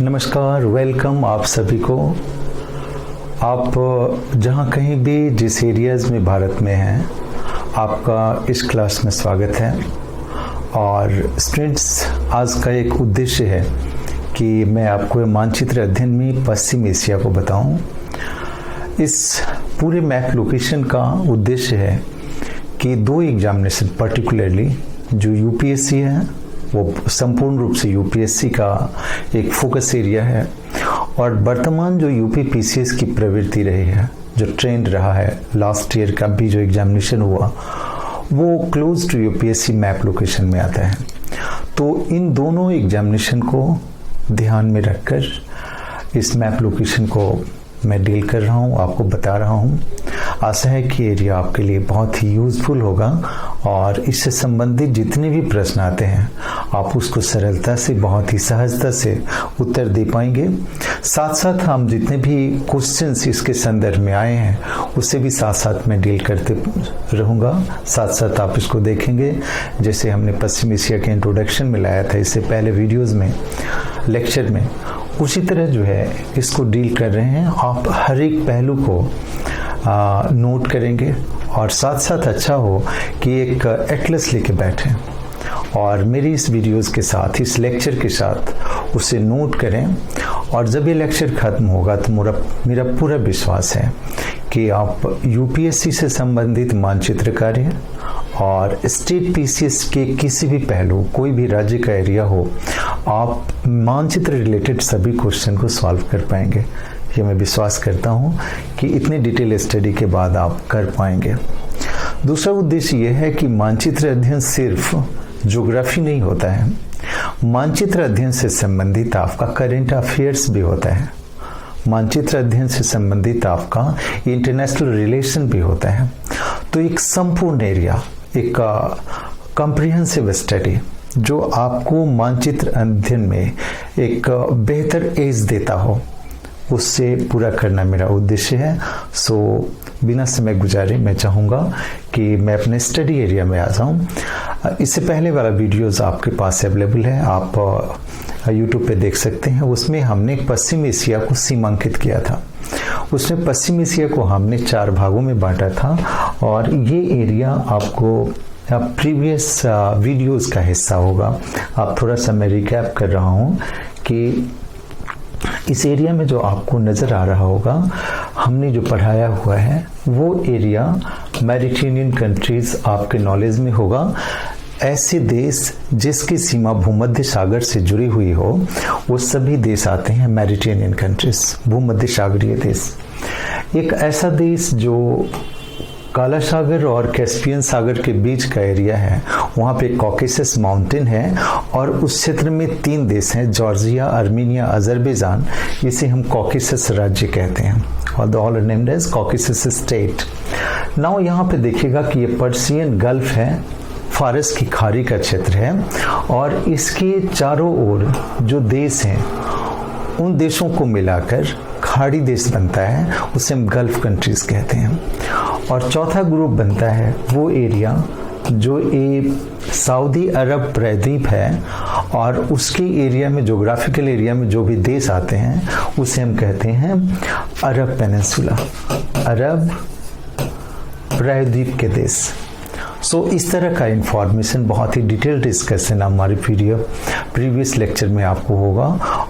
नमस्कार, वेलकम आप सभी को। आप जहाँ कहीं भी जिस एरियाज़ में भारत में हैं, आपका इस क्लास में स्वागत है। और स्टूडेंट्स, आज का एक उद्देश्य है कि मैं आपको मानचित्र अध्ययन में पश्चिम एशिया को बताऊं। इस पूरे मैप लोकेशन का उद्देश्य है कि दो एग्जामिनेशन पर्टिकुलरली जो यूपीएससी है, वो संपूर्ण रूप से यूपीएससी का एक फोकस एरिया है, और वर्तमान जो यूपी पीसीएस की प्रवृत्ति रही है, जो ट्रेंड रहा है, लास्ट ईयर का भी जो एग्जामिनेशन हुआ वो close to UPSC map location में आता है। तो इन दोनों एग्जामिनेशन को ध्यान में रखकर इस मैप लोकेशन को मैं डील कर रहा हूँ, आपको बता रहा हूँ। आशा है कि एरिया आपके लिए बहुत ही यूजफुल होगा और इससे संबंधित जितने भी प्रश्न आते हैं आप उसको सरलता से, बहुत ही सहजता से उत्तर दे पाएंगे। साथ साथ हम जितने भी क्वेश्चंस इसके संदर्भ में आए हैं उससे भी साथ साथ मैं डील करते रहूँगा। साथ साथ आप इसको देखेंगे, जैसे हमने पश्चिम एशिया के इंट्रोडक्शन में लाया था इससे पहले वीडियोज़ में, लेक्चर में, उसी तरह जो है इसको डील कर रहे हैं। आप हर एक पहलू को नोट करेंगे और साथ साथ अच्छा हो कि एक एटलस लेके बैठें और मेरी इस वीडियोस के साथ, इस लेक्चर के साथ उसे नोट करें। और जब ये लेक्चर ख़त्म होगा तो मेरा पूरा विश्वास है कि आप यूपीएससी से संबंधित मानचित्र कार्य और स्टेट पीसीएस के किसी भी पहलू, कोई भी राज्य का एरिया हो, आप मानचित्र रिलेटेड सभी क्वेश्चन को सॉल्व कर पाएंगे। ये मैं विश्वास करता हूँ कि इतने डिटेल स्टडी के बाद आप कर पाएंगे। दूसरा उद्देश्य ये है कि मानचित्र अध्ययन सिर्फ ज्योग्राफी नहीं होता है, मानचित्र अध्ययन से संबंधित आपका करेंट अफेयर्स भी होता है, मानचित्र अध्ययन से संबंधित आपका इंटरनेशनल रिलेशन भी होता है। तो एक संपूर्ण एरिया, एक कॉम्प्रिहेंसिव स्टडी जो आपको मानचित्र अध्ययन में एक बेहतर एज देता हो, उससे पूरा करना मेरा उद्देश्य है। सो बिना समय गुजारे मैं चाहूँगा कि मैं अपने स्टडी एरिया में आ जाऊँ। इससे पहले वाला वीडियोस आपके पास अवेलेबल है, आप यूट्यूब पे देख सकते हैं। उसमें हमने पश्चिम एशिया को सीमांकित किया था। उसमें पश्चिम एशिया को हमने 4 भागों में बांटा था और ये एरिया आपको प्रीवियस वीडियोस का हिस्सा होगा। आप थोड़ा सा मैं रिकैप कर रहा हूँ कि इस एरिया में जो आपको नज़र आ रहा होगा, हमने जो पढ़ाया हुआ है वो एरिया मेडिटेरेनियन कंट्रीज आपके नॉलेज में होगा। ऐसे देश जिसकी सीमा भूमध्य सागर से जुड़ी हुई हो, वो सभी देश आते हैं मेडिटेरेनियन कंट्रीज, भूमध्य सागरीय देश। एक ऐसा देश जो काला सागर और कैस्पियन सागर के बीच का एरिया है, वहाँ पे कॉकेसस माउंटेन है और उस क्षेत्र में 3 देश हैं, जॉर्जिया, आर्मेनिया, अजरबैजान। इसे हम कॉकेसस राज्य कहते हैं और the all are named as Caucasus state. Now यहाँ पे देखिएगा कि ये पर्शियन गल्फ है, फारस की खाड़ी का क्षेत्र है और इसके चारों ओर जो देश हैं उन देशों को मिलाकर खाड़ी देश बनता है, उसे हम गल्फ कंट्रीज कहते हैं। और चौथा ग्रुप बनता है वो एरिया जो सऊदी अरब प्रायद्वीप है और उसके एरिया में, जोग्राफिकल एरिया में जो भी देश आते हैं उसे हम कहते हैं अरब पेनिनसुला, अरब प्रायद्वीप के देश। सो इस तरह का इंफॉर्मेशन, बहुत ही डिटेल डिस्कशन हमारी प्रीवियस लेक्चर में आपको होगा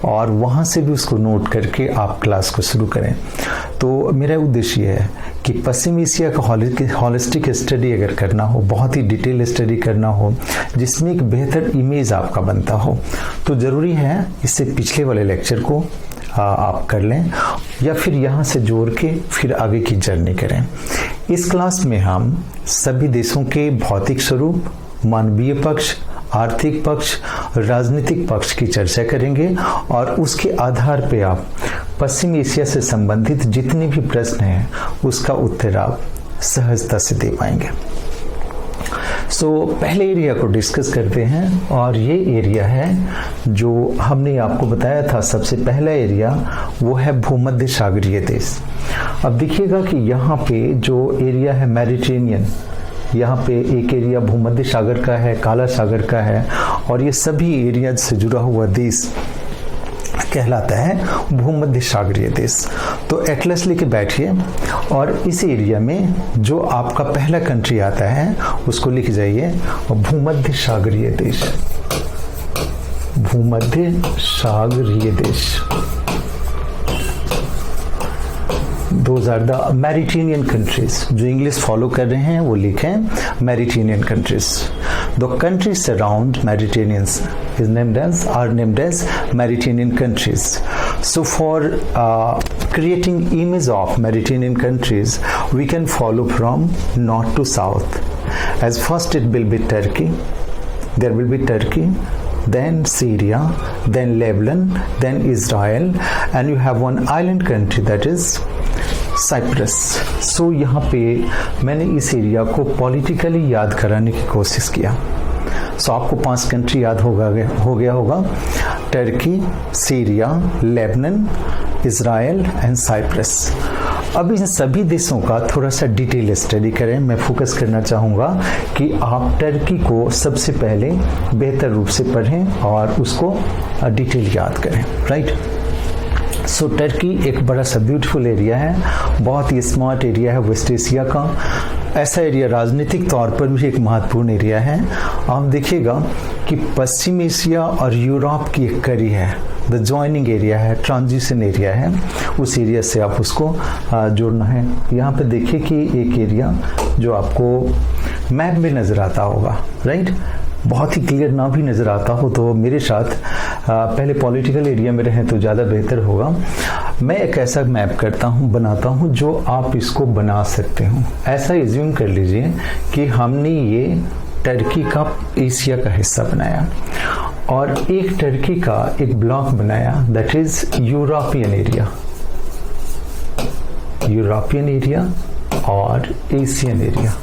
और वहाँ से भी उसको नोट करके आप क्लास को शुरू करें। तो मेरा उद्देश्य ये है कि पश्चिम एशिया का हॉलिस्टिक स्टडी अगर करना हो, बहुत ही डिटेल स्टडी करना हो जिसमें एक बेहतर इमेज आपका बनता हो, तो ज़रूरी है इससे पिछले वाले लेक्चर को आप कर लें या फिर यहाँ से जोड़ के फिर आगे की जर्नी करें। इस क्लास में हम सभी देशों के भौतिक स्वरूप, मानवीय पक्ष, आर्थिक पक्ष, राजनीतिक पक्ष की चर्चा करेंगे और उसके आधार पे आप पश्चिम एशिया से संबंधित जितने भी प्रश्न हैं उसका उत्तर आप सहजता से दे पाएंगे। पहले एरिया को डिस्कस करते हैं और ये एरिया है जो हमने आपको बताया था। सबसे पहला एरिया वो है भूमध्य सागरीय देश। अब देखिएगा कि यहाँ पे जो एरिया है मेडिटेरेनियन, यहाँ पे एक एरिया भूमध्य सागर का है, काला सागर का है और ये सभी एरिया से जुड़ा हुआ देश कहलाता है भूमध्य सागरीय देश। तो एटलस लेके बैठिए और इस एरिया में जो आपका पहला कंट्री आता है उसको लिख जाइए, भूमध्य सागरीय देश, भूमध्य सागरीय देश। Those are the Mediterranean countries। जो इंग्लिश फॉलो कर रहे हैं वो लिखें Mediterranean countries। The countries around Mediterranean are named as Mediterranean countries। So for creating image of Mediterranean countries, we can follow from north to south। As first it will be Turkey, there will be Turkey, then Syria, then Lebanon, then Israel, and you have one island country that is Cyprus. So यहाँ पे मैंने इस area को politically याद कराने की कोशिश किया। सो आपको 5 कंट्री याद हो गया होगा, Turkey, Syria, Lebanon, Israel and Cyprus. अब इन सभी देशों का थोड़ा सा डिटेल स्टडी करें। मैं फोकस करना चाहूँगा कि आप टर्की को सबसे पहले बेहतर रूप से पढ़ें और उसको डिटेल याद करें, राइट। सो टर्की एक बड़ा सा ब्यूटीफुल एरिया है, बहुत ही स्मार्ट एरिया है वेस्ट एशिया का। ऐसा एरिया राजनीतिक तौर पर भी एक महत्वपूर्ण एरिया है। आप देखिएगा कि पश्चिम एशिया और यूरोप की एक कड़ी है, द जॉइनिंग एरिया है, ट्रांजिशन एरिया है, उस एरिया से आप उसको जोड़ना है। यहाँ पे देखिए कि एक एरिया जो आपको मैप में नज़र आता होगा, राइट। बहुत ही क्लियर ना भी नज़र आता हो तो मेरे साथ पहले पॉलिटिकल एरिया में रहें तो ज़्यादा बेहतर होगा। मैं एक ऐसा मैप करता हूँ, बनाता हूँ जो आप इसको बना सकते हो। ऐसा एज्यूम कर लीजिए कि हमने ये टर्की का एशिया का हिस्सा बनाया और एक टर्की का एक ब्लॉक बनाया, that is European area, European area और एशियन एरिया।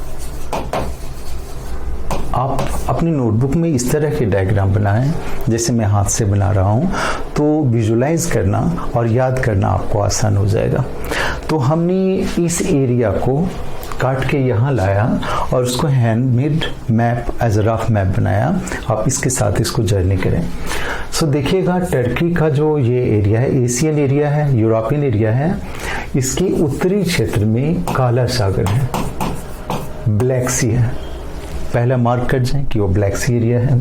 आप अपनी नोटबुक में इस तरह के डायग्राम बनाएं जैसे मैं हाथ से बना रहा हूं, तो विजुलाइज करना और याद करना आपको आसान हो जाएगा। तो हमने इस एरिया को काट के यहाँ लाया और उसको handmade map as a rough map बनाया। आप इसके साथ इसको जर्नी करें। सो देखिएगा टर्की का जो ये एरिया है एशियन एरिया है, यूरोपियन एरिया है। इसके उत्तरी क्षेत्र में काला सागर है, ब्लैक सी है। पहला मार्क कर जाए कि वो ब्लैक सी एरिया है।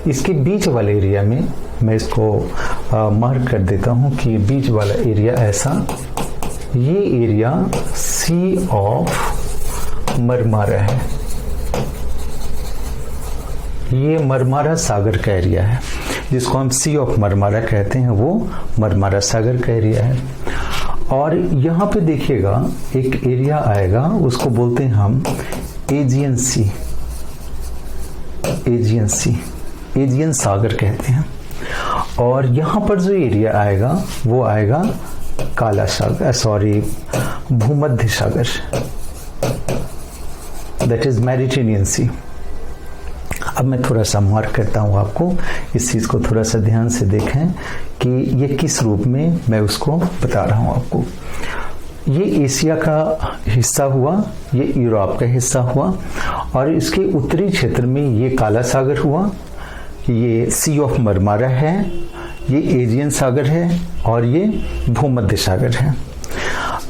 इसके बीच वाले एरिया में मैं इसको मार्क कर देता हूँ कि बीच वाला एरिया ऐसा, ये एरिया सी ऑफ मरमारा है, ये मरमारा सागर का एरिया है, जिसको हम सी ऑफ मरमारा कहते हैं, वो मरमारा सागर का एरिया है। और यहाँ पे देखिएगा एक एरिया आएगा, उसको बोलते हैं हम एजियन सी, एजियन सी, एजियन सागर कहते हैं। और यहाँ पर जो एरिया आएगा वो आएगा काला सागर, सॉरी भूमध्य सागर, दैट इज मेडिटेरेनियन सी। अब मैं थोड़ा सा मार्क करता हूँ आपको, इस चीज़ को थोड़ा सा ध्यान से देखें कि ये किस रूप में मैं उसको बता रहा हूँ आपको। ये एशिया का हिस्सा हुआ, ये यूरोप का हिस्सा हुआ और इसके उत्तरी क्षेत्र में ये काला सागर हुआ, ये सी ऑफ मरमारा है, ये एजियन सागर है और ये भूमध्य सागर है।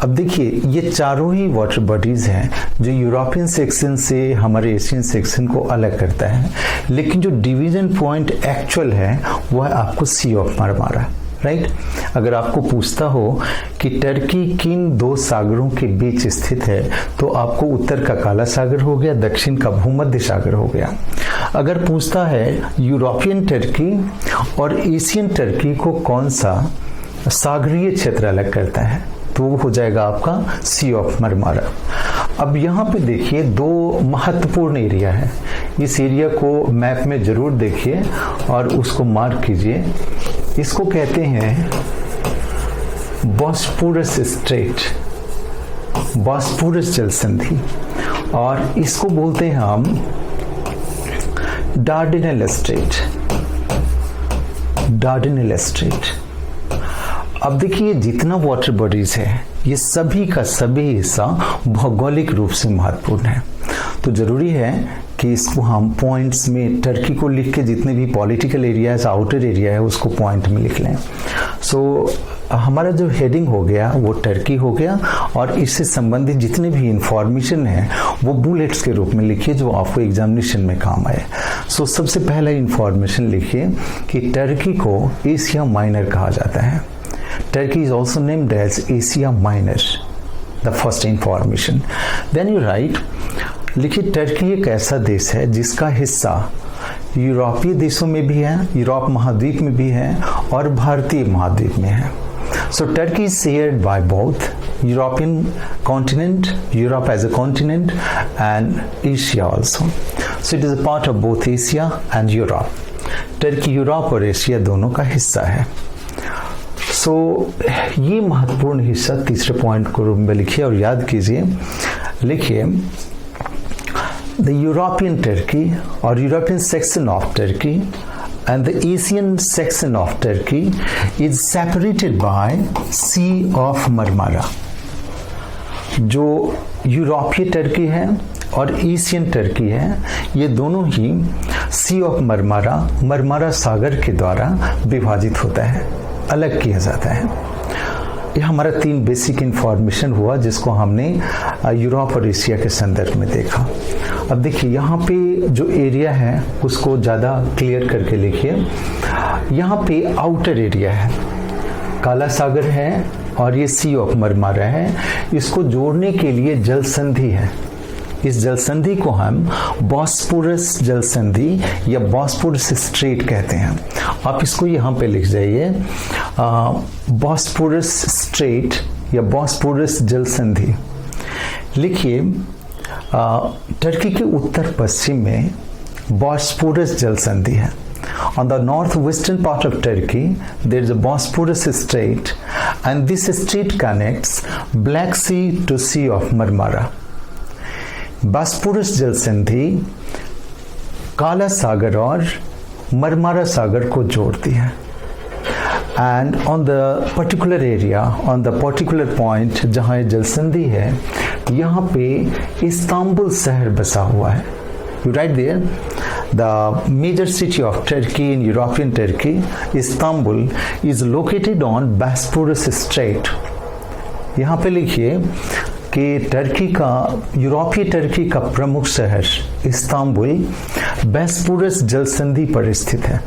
अब देखिए ये चारों ही वाटर बॉडीज हैं जो यूरोपियन सेक्शन से हमारे एशियन सेक्शन को अलग करता है, लेकिन जो डिवीजन पॉइंट एक्चुअल है वह आपको सी ऑफ मरमारा, राइट। अगर आपको पूछता हो कि टर्की किन 2 सागरों के बीच स्थित है तो आपको उत्तर का काला सागर हो गया, दक्षिण का भूमध्य सागर हो गया। अगर पूछता है यूरोपियन टर्की और एशियन टर्की को कौन सा सागरीय क्षेत्र अलग करता है तो वो हो जाएगा आपका सी ऑफ मरमारा। अब यहाँ पे देखिए 2 महत्वपूर्ण एरिया है, इस एरिया को मैप में जरूर देखिए और उसको मार्क कीजिए। इसको कहते हैं बॉस्पोरस स्ट्रेट, बॉस्पोरस जल संधि, और इसको बोलते हैं हम डार्डेनेल स्ट्रेट, डार्डेनेल स्ट्रेट। अब देखिए जितना वाटर बॉडीज है ये सभी का सभी हिस्सा भौगोलिक रूप से महत्वपूर्ण है, तो जरूरी है कि इसको हम पॉइंट्स में टर्की को लिख के जितने भी पॉलिटिकल एरियाज आउटर एरिया है उसको पॉइंट में लिख लें। सो हमारा जो हेडिंग हो गया वो टर्की हो गया, और इससे संबंधित जितने भी इंफॉर्मेशन है वो बुलेट्स के रूप में लिखिए जो आपको एग्जामिनेशन में काम आए। सो सबसे पहला इंफॉर्मेशन लिखिए कि टर्की को एशिया माइनर कहा जाता है। Turkey is also named as Asia minor, the first information. Then you write, लिखिए टर्की एक ऐसा देश है जिसका हिस्सा यूरोपीय देशों में भी है, यूरोप महाद्वीप में भी है और भारतीय महाद्वीप में है। So Turkey is shared by both European continent, Europe as a continent, and Asia also. So it is a part of both Asia and Europe. Turkey Europe और एशिया दोनों का हिस्सा है। सो ये महत्वपूर्ण हिस्सा तीसरे पॉइंट को रूप में लिखिए और याद कीजिए। लिखिए द यूरोपियन टर्की और European section of Turkey and the Asian section of Turkey is separated by Sea of Marmara। जो यूरोपीय टर्की है और एशियन टर्की है, ये दोनों ही सी ऑफ मरमारा सागर के द्वारा विभाजित होता है, अलग किया जाता है। ये हमारा 3 बेसिक इंफॉर्मेशन हुआ जिसको हमने यूरोप और एशिया के संदर्भ में देखा। अब देखिए यहाँ पे जो एरिया है उसको ज़्यादा क्लियर करके लिखिए। यहाँ पे आउटर एरिया है, काला सागर है और ये सी ऑफ मरमारा है। इसको जोड़ने के लिए जल संधि है। इस जल संधि को हम बॉस्पोरस जल संधि या बॉस्पोरस स्ट्रेट कहते हैं। आप इसको यहाँ पे लिख जाइए, बॉस्पोरस स्ट्रेट या बॉस्पोरस जल संधि। लिखिए टर्की के उत्तर पश्चिम में बॉस्पोरस जल संधि है। On the northwestern part of Turkey, there is a Bosporus Strait, and this strait connects Black Sea to Sea of Marmara. Bosporus जल संधि काला सागर और मरमारा सागर को जोड़ती है। And on the particular area, on the particular point जहाँ ये जल संधि है, यहाँ पे इस्तांबुल शहर बसा हुआ है। You write there, the major city of Turkey in European Turkey, Istanbul, is located on Bosporus Strait। यहाँ पे लिखिए कि टर्की का, यूरोपीय टर्की का प्रमुख शहर इस्तांबुल बोस्पोरस जल संधि पर स्थित है।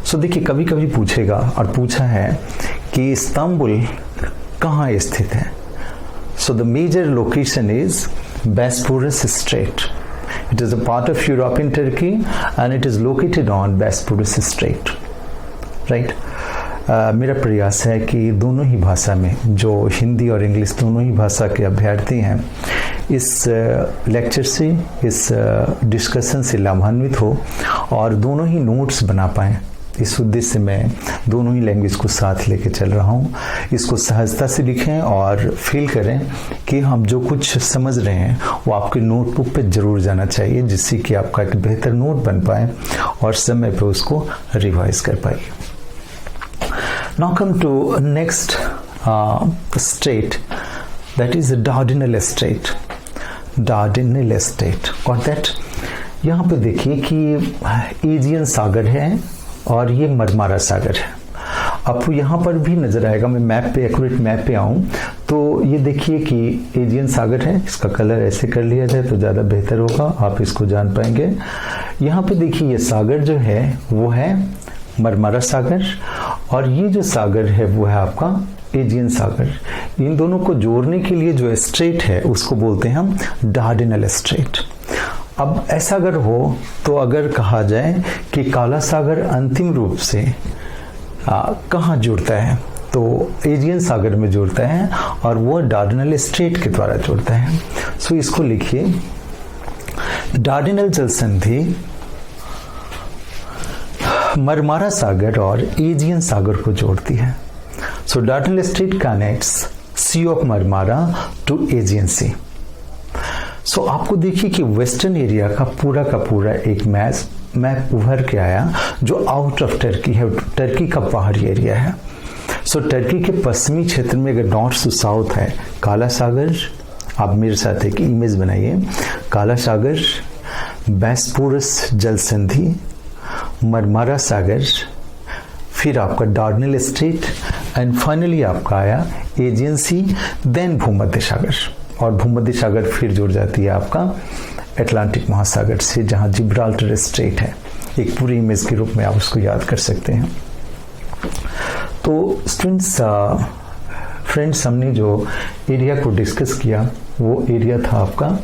सो देखिए कभी कभी पूछेगा, और पूछा है कि इस्तांबुल कहाँ स्थित है। So the major location is Bosporus strait. It is a part of European Turkey and it is located on Bosporus Strait, right? मेरा प्रयास है कि दोनों ही भाषा में, जो हिंदी और इंग्लिश दोनों ही भाषा के अभ्यर्थी हैं, इस लेक्चर से, इस डिस्कशन से लाभान्वित हो और दोनों ही नोट्स बना पाएँ। इस उद्देश्य से मैं दोनों ही लैंग्वेज को साथ लेके चल रहा हूँ। इसको सहजता से लिखें और फील करें कि हम जो कुछ समझ रहे हैं वो आपके नोटबुक पे जरूर जाना चाहिए, जिससे कि आपका एक बेहतर नोट बन पाए और समय पे उसको रिवाइज कर पाइए। Now come to next state, that is Dardanelles state. Dardanelles state और दैट, यहाँ पे देखिए कि एजियन सागर है और ये मरमारा सागर है। आपको यहाँ पर भी नजर आएगा, मैं मैप पे, एक्यूरेट मैप पे आऊँ तो ये देखिए कि एजियन सागर है। इसका कलर ऐसे कर लिया जाए तो ज़्यादा बेहतर होगा, आप इसको जान पाएंगे। यहाँ पे देखिए ये सागर जो है वो है मरमारा सागर, और ये जो सागर है वो है आपका एजियन सागर। इन दोनों को जोड़ने के लिए जो स्ट्रेट है उसको बोलते हैं हम डार्डेनल स्ट्रेट। अब ऐसा अगर हो तो अगर कहा जाए कि काला सागर अंतिम रूप से कहाँ जुड़ता है, तो एजियन सागर में जुड़ता है और वो डार्डेनल स्ट्रेट के द्वारा जुड़ता है। सो इसको लिखिए, डार्डेनल जल संधि मरमारा सागर और एजियन सागर को जोड़ती है। So Dardanelle strait connects sea of Marmara to Aegean sea. So आपको देखिए कि वेस्टर्न एरिया का पूरा एक मैप उभर के आया जो आउट ऑफ टर्की है, टर्की का पहाड़ी एरिया है। सो टर्की के पश्चिमी क्षेत्र में अगर नॉर्थ से साउथ है काला सागर, आप मेरे साथ एक इमेज बनाइए, काला सागर, बॉस्पोरस जल संधि, मरमारा सागर, फिर आपका डार्डनेल स्ट्रेट एंड फाइनली आपका आया एजियन सी, देन भूमध्य सागर। और भूमध्य सागर फिर जुड़ जाती है आपका अटलांटिक महासागर से, जहां जिब्राल्टर स्ट्रेट है। एक पूरी इमेज के रूप में आप उसको याद कर सकते हैं। तो स्टूडेंट्स, फ्रेंड्स, हमने जो एरिया को डिस्कस किया वो एरिया था आपका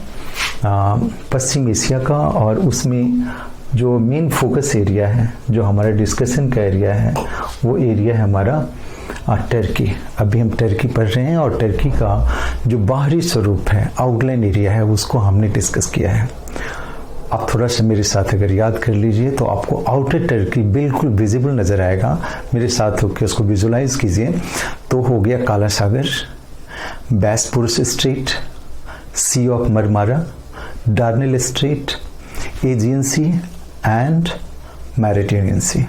पश्चिम एशिया का, और उसमें जो मेन फोकस एरिया है, जो हमारा डिस्कशन का एरिया है, वो एरिया है हमारा टर्की। अभी हम टर्की पढ़ रहे हैं और टर्की का जो बाहरी स्वरूप है, आउटलाइन एरिया है, उसको हमने डिस्कस किया है। आप थोड़ा सा मेरे साथ अगर याद कर लीजिए तो आपको आउटर टर्की बिल्कुल विजिबल नजर आएगा। मेरे साथ होकर उसको विजुलाइज कीजिए। तो हो गया काला सागर, Bosporus strait, sea of Marmara, Dardanelle strait, Aegean sea and Mediterranean sea.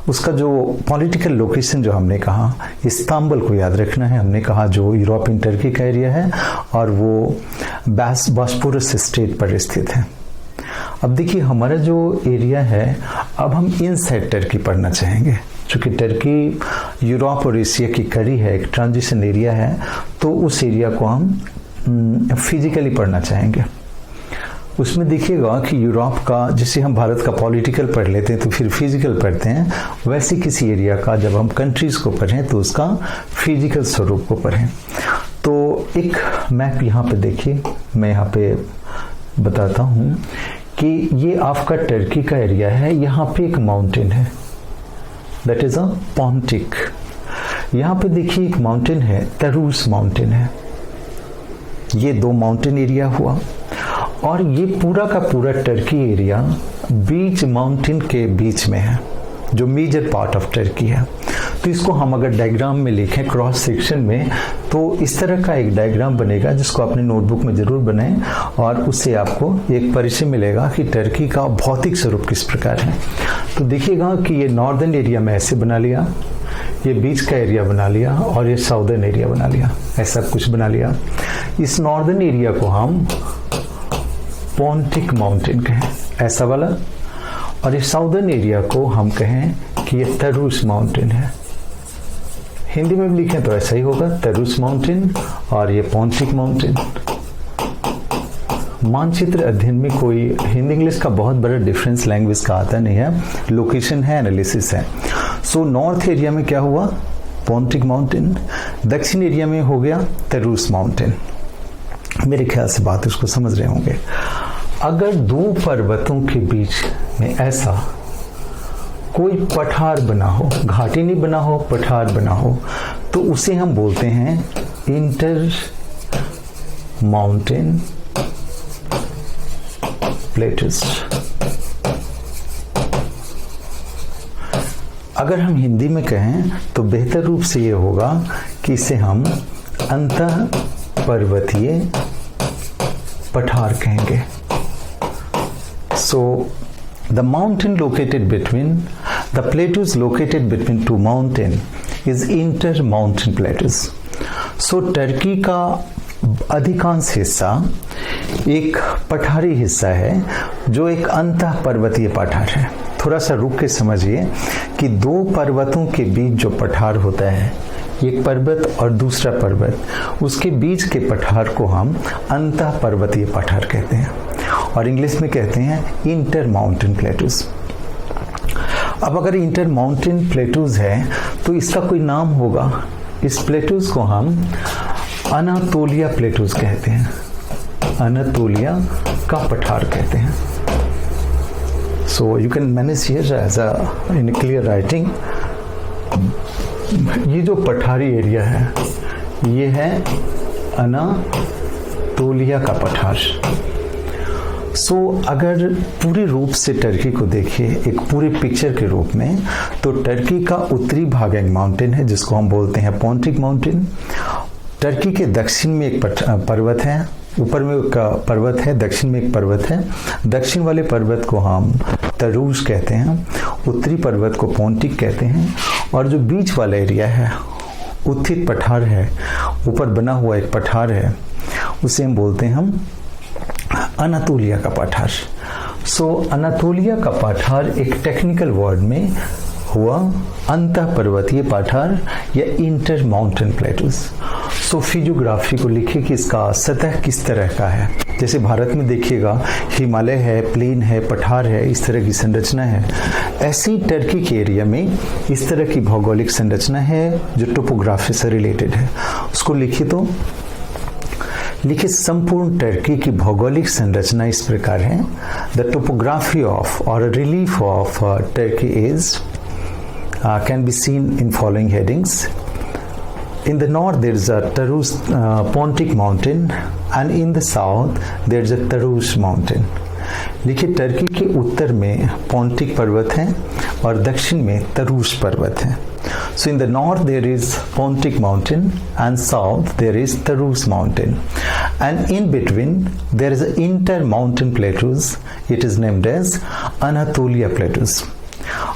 उसका जो पॉलिटिकल लोकेशन जो हमने कहा, इस्तांबुल को याद रखना है। हमने कहा जो यूरोपियन टर्की का एरिया है और वो बॉस्पोरस स्ट्रेट पर स्थित है। अब देखिए हमारा जो एरिया है, अब हम इनसाइड टर्की पढ़ना चाहेंगे। चूंकि टर्की यूरोप और एशिया की कड़ी है, एक ट्रांजिशन एरिया है, तो उस एरिया को हम फिजिकली पढ़ना चाहेंगे। उसमें देखिएगा कि यूरोप का, जैसे हम भारत का पॉलिटिकल पढ़ लेते हैं तो फिर फिजिकल पढ़ते हैं, वैसे किसी एरिया का जब हम कंट्रीज को पढ़ें तो उसका फिजिकल स्वरूप को पढ़ें। तो एक मैप यहाँ पे देखिए, मैं यहाँ पे बताता हूँ कि ये आपका टर्की का एरिया है। यहाँ पे एक माउंटेन है, दैट इज अ पॉन्टिक। यहाँ पे देखिए एक माउंटेन है, तरूस माउंटेन है। ये दो माउंटेन एरिया हुआ, और ये पूरा का पूरा टर्की एरिया बीच माउंटेन के बीच में है, जो मेजर पार्ट ऑफ टर्की है। तो इसको हम अगर डायग्राम में लिखें क्रॉस सेक्शन में, तो इस तरह का एक डायग्राम बनेगा, जिसको अपने नोटबुक में जरूर बनाएं, और उससे आपको एक परिचय मिलेगा कि टर्की का भौतिक स्वरूप किस प्रकार है। तो देखिएगा कि ये नॉर्दर्न एरिया में ऐसे बना लिया, ये बीच का एरिया बना लिया, और ये साउदर्न एरिया बना लिया, ऐसा कुछ बना लिया। इस नॉर्दर्न एरिया को हम पॉन्टिक माउंटेन कहें, ऐसा वाला, और इस साउदर्न एरिया को हम कहें कि ये तरूस माउंटेन है। हिंदी में भी लिखें तो ऐसा ही होगा, तरूस माउंटेन और ये पॉन्टिक माउंटेन। मानचित्र अध्ययन में कोई हिंदी इंग्लिश का बहुत बड़ा डिफरेंस लैंग्वेज का आता नहीं है, लोकेशन है, एनालिसिस है। सो नॉर्थ एरिया में क्या हुआ, पॉन्टिक माउंटेन, दक्षिण एरिया में हो गया तरूस माउंटेन। मेरे ख्याल से बात उसको समझ रहे होंगे। अगर दो पर्वतों के बीच में ऐसा कोई पठार बना हो, घाटी नहीं बना हो, पठार बना हो, तो उसे हम बोलते हैं इंटर माउंटेन प्लेटस। अगर हम हिंदी में कहें तो बेहतर रूप से ये होगा कि इसे हम अंतः पर्वतीय पठार कहेंगे। So the mountain located between the plateaus located between two mountain is inter-mountain plateaus. So Turkey का अधिकांश हिस्सा एक पठारी हिस्सा है, जो एक अंतः पर्वतीय पठार है। थोड़ा सा रुक के समझिए कि दो पर्वतों के बीच जो पठार होता है, एक पर्वत और दूसरा पर्वत, उसके बीच के पठार को हम अंतः पर्वतीय पठार कहते हैं, और इंग्लिश में कहते हैं इंटर माउंटेन प्लेटूज। अब अगर इंटर माउंटेन प्लेटूज है तो इसका कोई नाम होगा। इस प्लेटूज को हम अनातोलिया प्लेटूज कहते हैं, अनातोलिया का पठार कहते हैं। So you can manage here as a in clear writing. ये जो पठारी एरिया है, ये है अनातोलिया का पठार। सो अगर पूरे रूप से टर्की को देखिए एक पूरे पिक्चर के रूप में, तो टर्की का उत्तरी भाग एक माउंटेन है जिसको हम बोलते हैं पॉन्टिक माउंटेन। टर्की के दक्षिण में एक पर्वत है, ऊपर में एक पर्वत है, दक्षिण में एक पर्वत है। दक्षिण वाले पर्वत को हम तरूस कहते हैं, उत्तरी पर्वत को पॉन्टिक कहते हैं, और जो बीच वाला एरिया है, उत्थित पठार है, ऊपर बना हुआ एक पठार है, उसे हम बोलते हैं अनातोलिया का पठार। सो अनातोलिया का पठार एक टेक्निकल वर्ड में हुआ अंतः पर्वतीय पठार या इंटर माउंटेन प्लेटूज। सो फिजियोग्राफी को लिखिए कि इसका सतह किस तरह का है। जैसे भारत में देखिएगा हिमालय है, प्लेन है, पठार है, इस तरह की संरचना है। ऐसी टर्की के एरिया में इस तरह की भौगोलिक संरचना है जो टोपोग्राफी से रिलेटेड है। उसको लिखिए तो लिखिए संपूर्ण टर्की की भौगोलिक संरचना इस प्रकार है। द टोपोग्राफी ऑफ और relief of Turkey is can be seen in following headings. In the north there is a Taurus Pontic mountain and in the south there is a Taurus mountain. लिखिए Turkey के उत्तर में Pontic पर्वत है और दक्षिण में तरूस पर्वत है। So in the north there is Pontic mountain and south there is Taurus mountain and in between there is an inter mountain plateaus. It is named as Anatolia plateaus.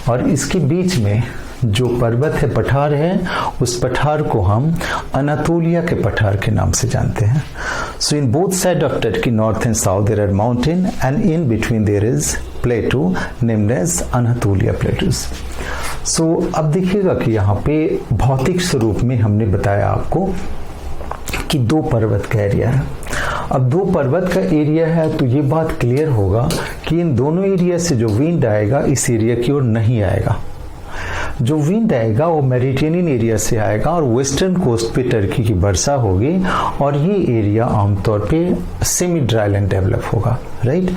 और इसके बीच में जो पर्वत है, पठार है, उस पठार को हम अनातोलिया के पठार के नाम से जानते हैं। So in both side of Turkey north and south there are mountain and in between there is plateau named as Anatolia plateaus. So अब देखिएगा कि यहाँ पे भौतिक स्वरूप में हमने बताया आपको कि दो पर्वत का एरिया है। अब दो पर्वत का एरिया है तो ये बात क्लियर होगा कि इन दोनों एरिया से जो विंड आएगा इस एरिया की ओर नहीं आएगा। जो विंड आएगा वो मेडिटेरेनियन एरिया से आएगा और वेस्टर्न कोस्ट पे टर्की की वर्षा होगी और ये एरिया आमतौर पे सेमी ड्राईलैंड डेवलप होगा, राइट।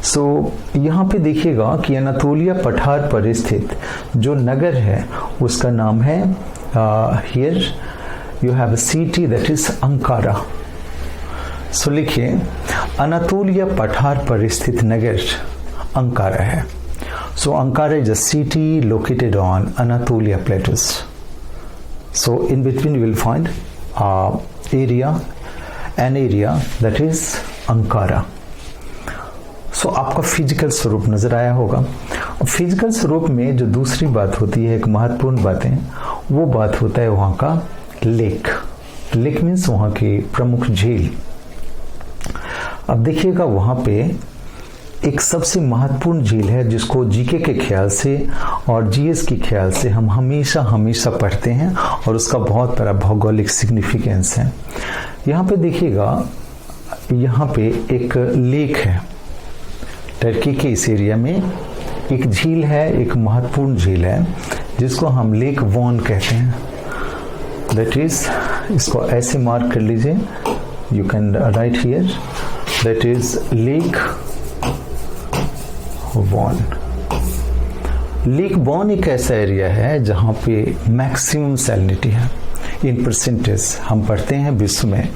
सो यहाँ पे देखिएगा कि अनातोलिया पठार पर स्थित जो नगर है उसका नाम है here you have a city that is Ankara. So लिखिए अनातोलिया पठार पर स्थित नगर अंकारा है। So Ankara is a city located on Anatolia plateaus. So in between you will find an area that is Ankara. So आपका physical स्वरूप नजर आया होगा। अब फिजिकल स्वरूप में जो दूसरी बात होती है, एक महत्वपूर्ण बात है, वो बात होता है वहाँ का लेक। लेक मीन्स वहाँ की प्रमुख झील। अब देखिएगा वहाँ पे एक सबसे महत्वपूर्ण झील है जिसको जीके के ख्याल से और जीएस के ख्याल से हम हमेशा पढ़ते हैं और उसका बहुत बड़ा भौगोलिक सिग्निफिकेंस है। यहाँ पे देखिएगा, यहाँ पे एक लेक है टर्की के इस एरिया में, एक झील है, एक महत्वपूर्ण झील है जिसको हम लेक वॉन कहते हैं। दैट इज, इसको ऐसे मार्क कर लीजिए, you can write here, that is Lake Van. Lake Van एक ऐसा एरिया है जहाँ पे मैक्सिमम सैलिनिटी है। इन परसेंटेज हम पढ़ते हैं विश्व में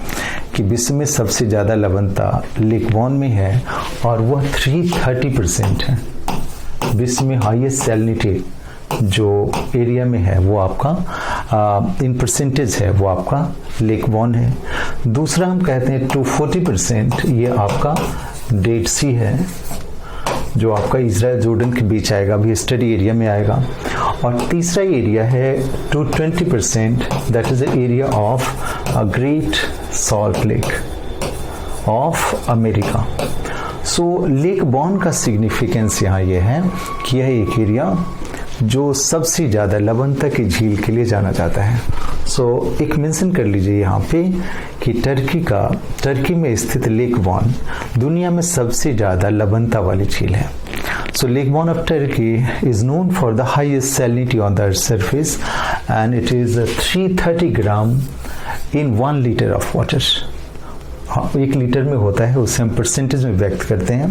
कि विश्व में सबसे ज़्यादा लवणता लेक वॉन में है और वह 330% है। विश्व में हाईएस्ट सैलिनिटी जो एरिया में है वो आपका इन परसेंटेज है वो आपका लेक वॉन है। दूसरा हम कहते हैं 240%, ये आपका डेड सी है जो आपका इजराइल जॉर्डन के बीच आएगा, अभी स्टडी एरिया में आएगा। और तीसरा एरिया है 220%, that is the area of a great salt lake of America. So lake Van का सिग्निफिकेंस यहाँ ये है कि यह एक एरिया जो सबसे ज़्यादा लवणता की झील के लिए जाना जाता है। सो एक मेंशन कर लीजिए यहाँ पे कि टर्की में स्थित लेक वॉन दुनिया में सबसे ज़्यादा लवणता वाली झील है। So lake Van of Turkey is known for the highest salinity on the earth surface and it is 330 gram in 1 litre of water. हाँ, 1 लीटर में होता है, उसे हम परसेंटेज में व्यक्त करते हैं।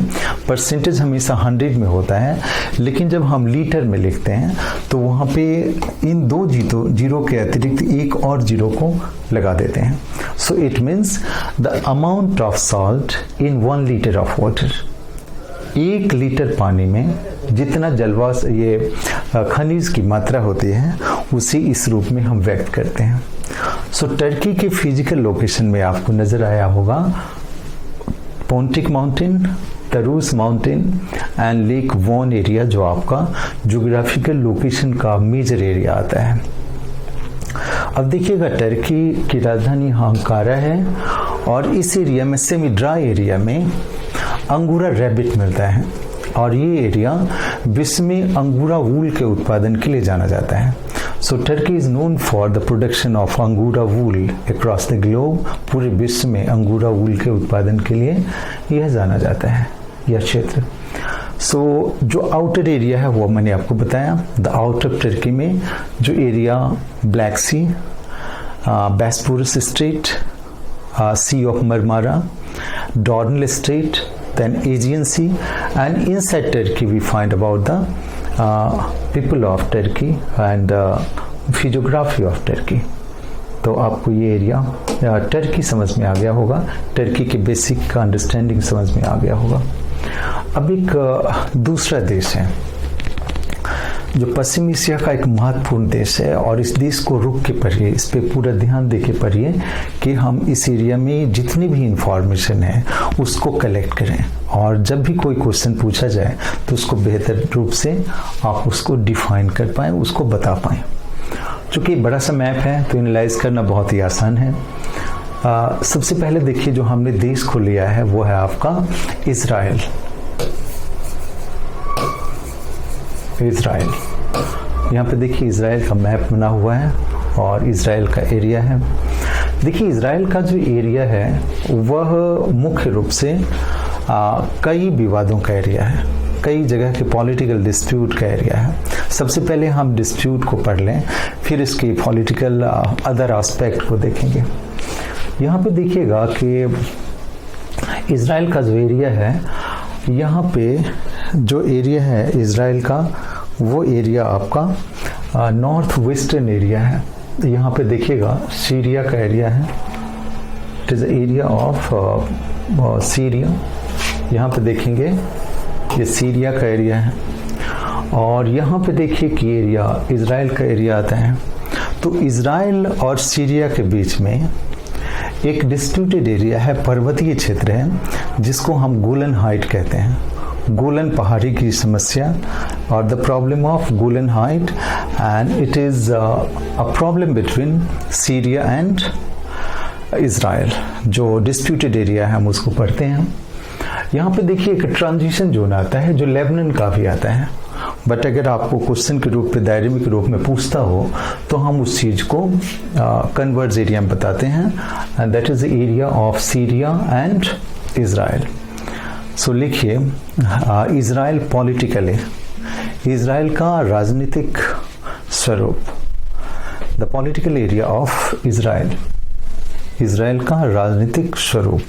परसेंटेज हमेशा 100 में होता है, लेकिन जब हम लीटर में लिखते हैं तो वहाँ पे इन 2 जीरो के अतिरिक्त एक और जीरो को लगा देते हैं। So it means the amount of salt in 1 litre of water. 1 litre पानी में जितना जलवाष्प ये खनिज की मात्रा होती है उसे इस रूप में हम व्यक्त करते हैं। सो टर्की के फिजिकल लोकेशन में आपको नजर आया होगा Pontic mountain, Taurus mountain and lake Van area जो आपका ज्योग्राफिकल लोकेशन का मेजर एरिया आता है। अब देखिएगा टर्की की राजधानी अंकारा है और इस एरिया में सेमी ड्राई एरिया में अंगूरा रैबिट मिलता है। और ये एरिया विश्व में अंगूरा वूल के उत्पादन के लिए जाना जाता है। So Turkey is known for the production of अंगूरा वूल अक्रॉस द ग्लोब। पूरे विश्व में अंगूरा वूल के उत्पादन के लिए यह जाना जाता है, यह क्षेत्र। सो जो आउटर एरिया है वो मैंने आपको बताया। द आउटर टर्की में जो area black sea, Bosporus strait, sea of Marmara, Dardanelle strait, then Aegean Sea, and inside Turkey we find about the people of Turkey and physiography of Turkey। तो आपको ये एरिया टर्की समझ में आ गया होगा, Turkey के बेसिक अंडरस्टैंडिंग समझ में आ गया होगा। अब एक दूसरा देश है जो पश्चिम एशिया का एक महत्वपूर्ण देश है, और इस देश को रुक के पढ़िए, इस पे पूरा ध्यान दे के पढ़िए कि हम इस एरिया में जितनी भी इंफॉर्मेशन है उसको कलेक्ट करें, और जब भी कोई क्वेश्चन पूछा जाए तो उसको बेहतर रूप से आप उसको डिफाइन कर पाएँ, उसको बता पाएँ। चूँकि बड़ा सा मैप है तो एनालाइज करना बहुत ही आसान है। सबसे पहले देखिए जो हमने देश को लिया है वो है आपका इजराइल। यहाँ पे देखिए इजराइल का मैप बना हुआ है और इजराइल का एरिया है। देखिए इजराइल का जो एरिया है वह मुख्य रूप से कई विवादों का एरिया है, कई जगह के पॉलिटिकल डिस्प्यूट का एरिया है। सबसे पहले हम डिस्प्यूट को पढ़ लें, फिर इसके पॉलिटिकल अदर एस्पेक्ट को देखेंगे। यहाँ पे देखिएगा कि इजराइल का जो एरिया है, यहाँ पे जो एरिया है इजराइल का वो एरिया आपका नॉर्थ वेस्टर्न एरिया है। यहाँ पे देखिएगा सीरिया का एरिया है, it is area of Syria. यहाँ पे देखेंगे ये सीरिया का एरिया है, और यहाँ पे देखिए कि एरिया इजराइल का एरिया आता है। तो इजराइल और सीरिया के बीच में एक डिस्प्यूटेड एरिया है, पर्वतीय क्षेत्र है, जिसको हम गोलन हाइट कहते हैं, गोलन पहाड़ी की समस्या, और the problem of Golan height, and it is a problem between Syria and Israel. जो डिस्प्यूटेड एरिया है हम उसको पढ़ते हैं। यहाँ पे देखिए एक ट्रांजिशन जोन आता है जो लेबनान का भी आता है, बट अगर आपको क्वेश्चन के रूप में दायरे के रूप में पूछता हो तो हम उस चीज़ को कन्वर्ज एरिया में बताते हैं, and that is the area of Syria and Israel. So लिखिए इजराइल पॉलिटिकली, इजराइल का राजनीतिक स्वरूप, the political area of Israel, Israel का राजनीतिक स्वरूप।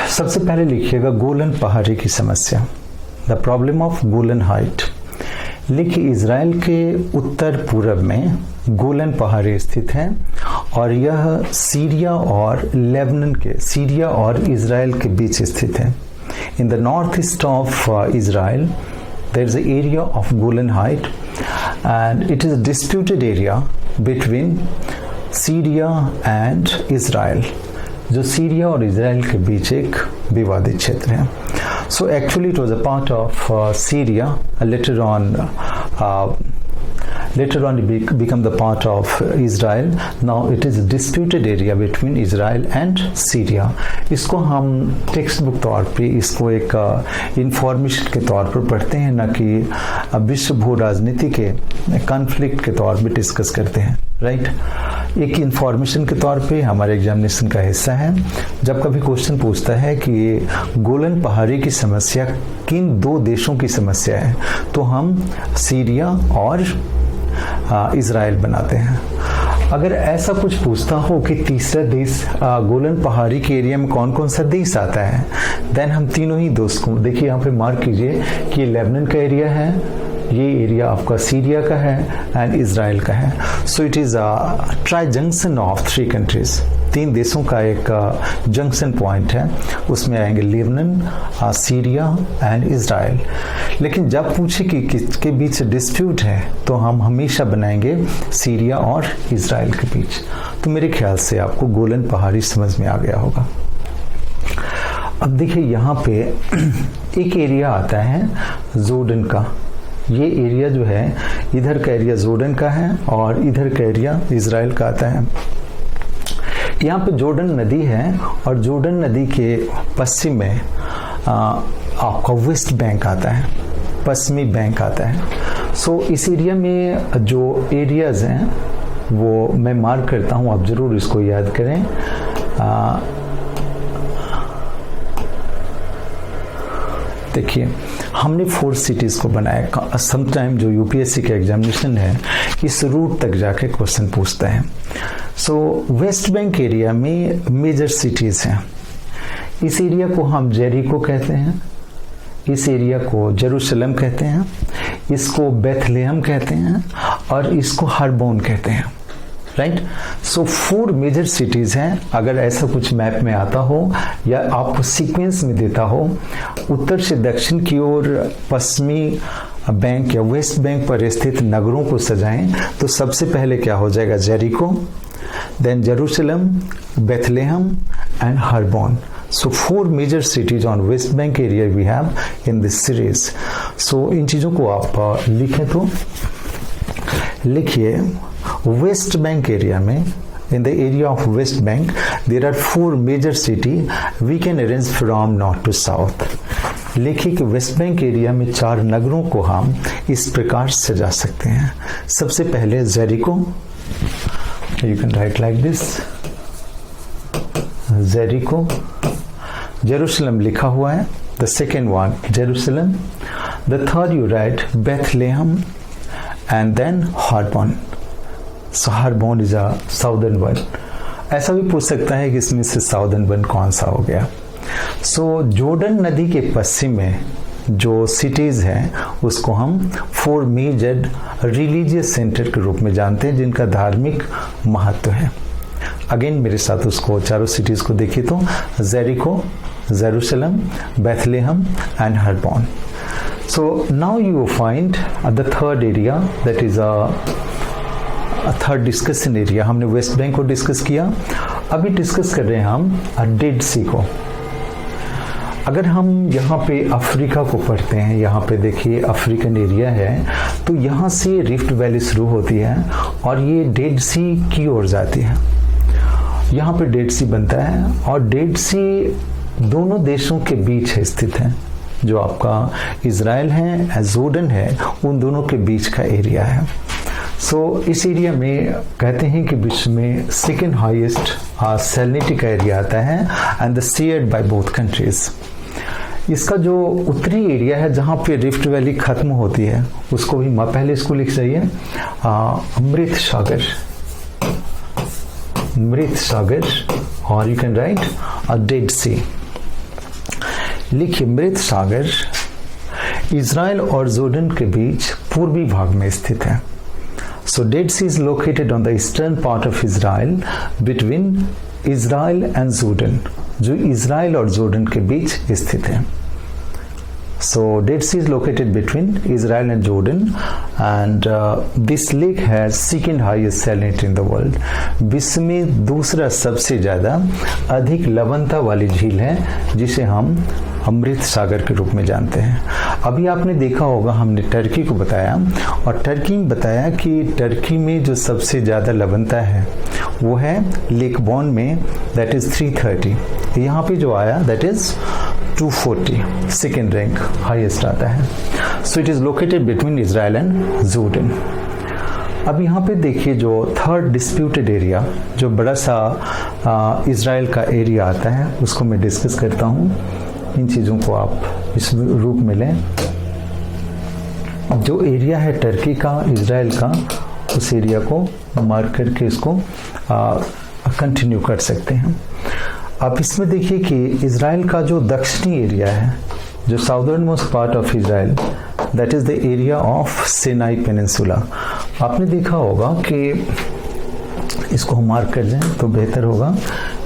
सबसे पहले लिखिएगा गोलन पहाड़ी की समस्या, the problem of Golan height. लिखिए इजराइल के उत्तर पूर्व में गोलन पहाड़ी स्थित है, और यह सीरिया और लेबनान के, सीरिया और इजराइल के बीच स्थित है। In the north east of Israel there is a area of Golan height, and it is disputed area between Syria and Israel, जो सीरिया और इजराइल के बीच एक विवादित क्षेत्र है। So actually it was a part of Syria. Later on it became the part of Israel. Now it is a disputed area between Israel and Syria. इसको हम टेक्स्ट बुक तौर पे इसको एक इंफॉर्मेशन के तौर पर पढ़ते हैं, ना कि विश्व भू राजनीति के कॉन्फ्लिक्ट के तौर पे डिस्कस करते हैं, राइट। एक इंफॉर्मेशन के तौर पे हमारे एग्जामिनेशन का हिस्सा है। जब कभी क्वेश्चन पूछता है कि गोलन पहाड़ी की समस्या किन दो देशों की समस्या है, तो हम सीरिया और इजराइल बनाते हैं। अगर ऐसा कुछ पूछता हो कि तीसरा देश गोलन पहाड़ी के एरिया में कौन कौन सा देश आता है, देन हम तीनों ही दोस्त को देखिए यहाँ पे मार्क कीजिए कि लेबनान का एरिया है, ये एरिया आपका सीरिया का है एंड इजराइल का है। So it is a tri junction of three countries, तीन देशों का एक जंक्शन पॉइंट है, उसमें आएंगे लेबनान, सीरिया एंड इजराइल। लेकिन जब पूछे कि किसके बीच डिस्प्यूट है तो हम हमेशा बनाएंगे सीरिया और इजराइल के बीच। तो मेरे ख्याल से आपको गोलन पहाड़ी समझ में आ गया होगा। अब देखिए यहाँ पे एक एरिया आता है जोर्डन का। ये एरिया जो है, इधर का एरिया जोर्डन का है और इधर का एरिया इजराइल का आता है। यहाँ पे जोर्डन नदी है और जोर्डन नदी के पश्चिम में आपका वेस्ट बैंक आता है, पश्चिमी बैंक आता है। सो इस एरिया में जो एरियाज़ हैं वो मैं मार्क करता हूँ, आप ज़रूर इसको याद करें। देखिए हमने 4 सिटीज़ को बनाया। समटाइम जो यूपीएससी का एग्जामिनेशन है इस रूट तक जाके क्वेश्चन पूछता है। सो वेस्ट बैंक एरिया में मेजर सिटीज़ हैं। इस एरिया को हम जेरिको कहते हैं, इस एरिया को जेरूशलेम कहते हैं, इसको बेथलेहम कहते हैं और इसको हरबोन कहते हैं, राइट। सो 4 मेजर सिटीज़ हैं। अगर ऐसा कुछ मैप में आता हो या आपको सीक्वेंस में देता हो, उत्तर से दक्षिण की ओर पश्चिमी बैंक या वेस्ट बैंक पर स्थित नगरों को सजाएं तो सबसे पहले क्या हो जाएगा? Jericho, then Jerusalem, Bethlehem and हरबोन। So 4 major cities on West Bank area we have in this series. So इन चीज़ों को आप लिखें तो लिखिए वेस्ट बैंक एरिया में, in the area of West Bank there are 4 major cities we can arrange from north to south. लिखिए कि West Bank area में 4 नगरों को हम इस प्रकार सजा सकते हैं। सबसे पहले Jericho, you can write like this, Jericho. Jerusalem लिखा हुआ है, the second one Jerusalem, the third you right Bethlehem and then हरबोन। So हरबोन is a southern one. ऐसा भी पूछ सकता है कि इसमें से साउदर्न वन कौन सा हो गया। सो जोर्डन नदी के पश्चिम में जो सिटीज़ हैं उसको हम 4 मेजर रिलीजियस सेंटर के रूप में जानते हैं जिनका धार्मिक महत्व है। अगेन मेरे साथ उसको चारों सिटीज़ को देखिए तो जेरिको, जेरूशलेम, बेथलेहम एंड हरबोन। So now you find the third area, that is a third discussion area. हमने वेस्ट बैंक को डिस्कस किया, अभी डिस्कस कर रहे हैं हम डेड सी को। अगर हम यहाँ पे अफ्रीका को पढ़ते हैं, यहाँ पे देखिए अफ्रीकन एरिया है, तो यहाँ से रिफ्ट वैली शुरू होती है और ये डेड सी की ओर जाती है। यहाँ पे डेड सी बनता है और डेड सी दोनों देशों के बीच है स्थित है। जो आपका इजराइल है, जोर्डन है, उन दोनों के बीच का एरिया है। सो इस एरिया में कहते हैं कि विश्व में सेकेंड हाईएस्ट सैलिनिटी का एरिया आता है and the shared by both countries. इसका जो उत्तरी एरिया है जहाँ पे रिफ्ट वैली खत्म होती है उसको भी पहले इसको लिख जाइए मृत सागर, मृत सागर, और you can write a Dead Sea. लिखिए मृत सागर इजराइल और जोर्डन के बीच पूर्वी भाग में स्थित है। So Dead Sea is located on the eastern part of Israel between Israel and Jordan, जो इजराइल और जोर्डन के बीच स्थित है। So Dead Sea is located between Israel and Jordan, and this lake has second highest salinity in the world. विश्व में दूसरा सबसे ज़्यादा अधिक लवणता वाली झील है जिसे हम अमृत सागर के रूप में जानते हैं। अभी आपने देखा होगा हमने टर्की को बताया और टर्की में बताया कि टर्की में जो सबसे ज़्यादा लवणता है वो है लेक बॉन में, दैट इज़ 330। यहाँ पे जो आया that is 240, second rank highest आता है। So it is located between Israel and Jordan. अब यहाँ पे देखिए जो थर्ड डिस्प्यूटेड एरिया, जो बड़ा सा इजराइल का एरिया आता है, उसको मैं डिस्कस करता हूँ। इन चीज़ों को आप इस रूप में लें। जो एरिया है टर्की का, इजराइल का, उस एरिया को मार्क करके इसको कंटिन्यू कर सकते हैं। आप इसमें देखिए कि इजराइल का जो दक्षिणी एरिया है, जो southern most part of Israel, that is the area of Sinai peninsula. आपने देखा होगा कि इसको हम मार्क कर दें तो बेहतर होगा,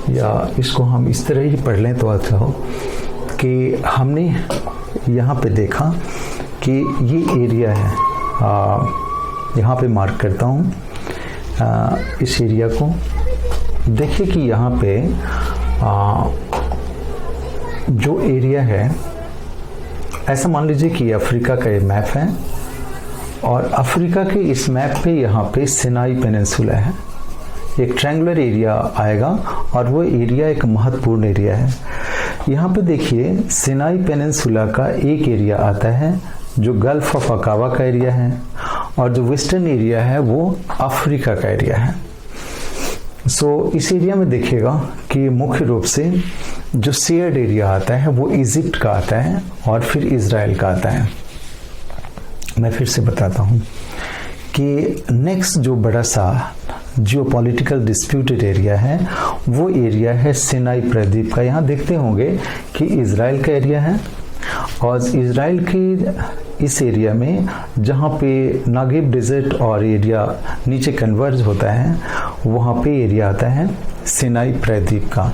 या इसको हम इस तरह ही पढ़ लें तो अच्छा हो कि हमने यहाँ पे देखा कि ये एरिया है, यहाँ पे मार्क करता हूँ इस एरिया को। देखिए कि यहाँ पे जो एरिया है, ऐसा मान लीजिए कि अफ्रीका का ये मैप है और अफ्रीका के इस मैप पे यहाँ पे सिनाई पेनिनसुला है। एक ट्रायंगुलर एरिया आएगा और वो एरिया एक महत्वपूर्ण एरिया है। यहाँ पे देखिए सिनाई पेनिनसुला का एक एरिया आता है जो गल्फ ऑफ अकावा का एरिया है, और जो वेस्टर्न एरिया है वो अफ्रीका का एरिया है। इस एरिया में देखिएगा कि मुख्य रूप से जो शेयर्ड एरिया आता है वो इजिप्ट का आता है और फिर इजराइल का आता है। मैं फिर से बताता हूँ कि नेक्स्ट जो बड़ा सा जियोपॉलिटिकल डिस्प्यूटेड एरिया है वो एरिया है सिनाई प्रायद्वीप का। यहाँ देखते होंगे कि इजराइल का एरिया है, और इजराइल के इस एरिया में जहाँ पे नागेब डेजर्ट और एरिया नीचे कन्वर्ज होता है वहाँ पे एरिया आता है सिनाई प्रायद्वीप का।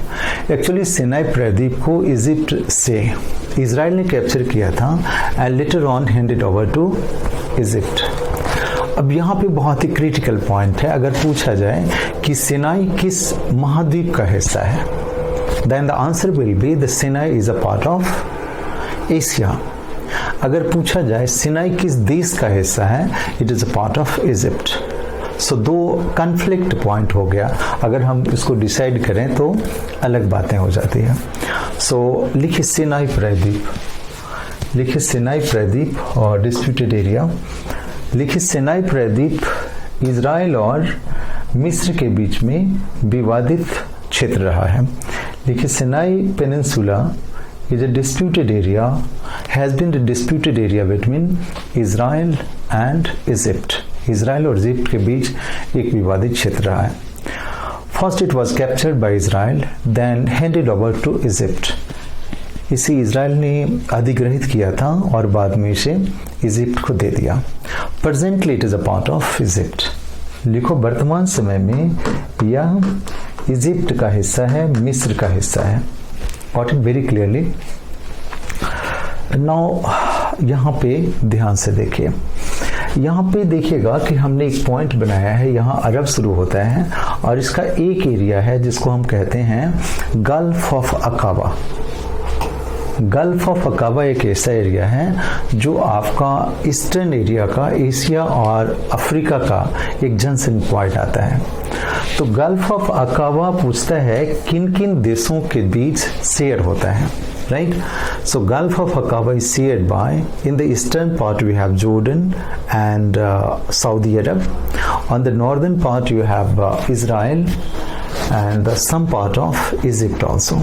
एक्चुअली सिनाई प्रायद्वीप को इजिप्ट से इजराइल ने कैप्चर किया था and later on handed over to Egypt. अब यहाँ पे बहुत ही क्रिटिकल पॉइंट है, अगर पूछा जाए कि सिनाई किस महाद्वीप का हिस्सा है, then the answer will be the Sinai is a part of Asia. अगर पूछा जाए सिनाई किस देश का हिस्सा है, it is a part of Egypt. So दो कन्फ्लिक्ट पॉइंट हो गया, अगर हम इसको डिसाइड करें तो अलग बातें हो जाती हैं। लिखिए सिनाई प्रायद्वीप, लिखिए सिनाई प्रायद्वीप और डिस्प्यूटेड एरिया। लिखिए सिनाई प्रायद्वीप इजराइल और मिस्र के बीच में विवादित क्षेत्र रहा है। लिखिए Sinai peninsula is a disputed area, has been the disputed area between Israel and Egypt. Israel और इजिप्ट के बीच एक विवादित क्षेत्र रहा है। First it was captured by Israel, then handed over to Egypt. इसे इजराइल ने अधिग्रहित किया था और बाद में इसे इजिप्ट को दे दिया। Presently it is a part of Egypt. लिखो वर्तमान समय में यह इजिप्ट का हिस्सा है, मिस्र का हिस्सा है। Got it very clearly. Now यहाँ पे ध्यान से देखिए, यहाँ पे देखिएगा कि हमने एक पॉइंट बनाया है, यहाँ अरब शुरू होता है और इसका एक एरिया है जिसको हम कहते हैं गल्फ ऑफ अकाबा। गल्फ ऑफ अकाबा एक ऐसा एरिया है जो आपका ईस्टर्न एरिया का, एशिया और अफ्रीका का एक जंक्शन पॉइंट आता है। तो गल्फ ऑफ अकाबा पूछता है किन किन देशों के बीच शेयर होता है, right? So Gulf of Aqaba is shared by, in the eastern part we have Jordan and Saudi Arab, on the northern part you have Israel and some part of Egypt also.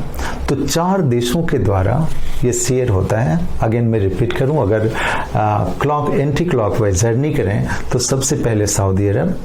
तो 4 देशों के द्वारा ये share होता है। Again मैं repeat करूं, अगर एंटी क्लॉक वाइज जर्नी करें तो सबसे पहले सऊदी अरब,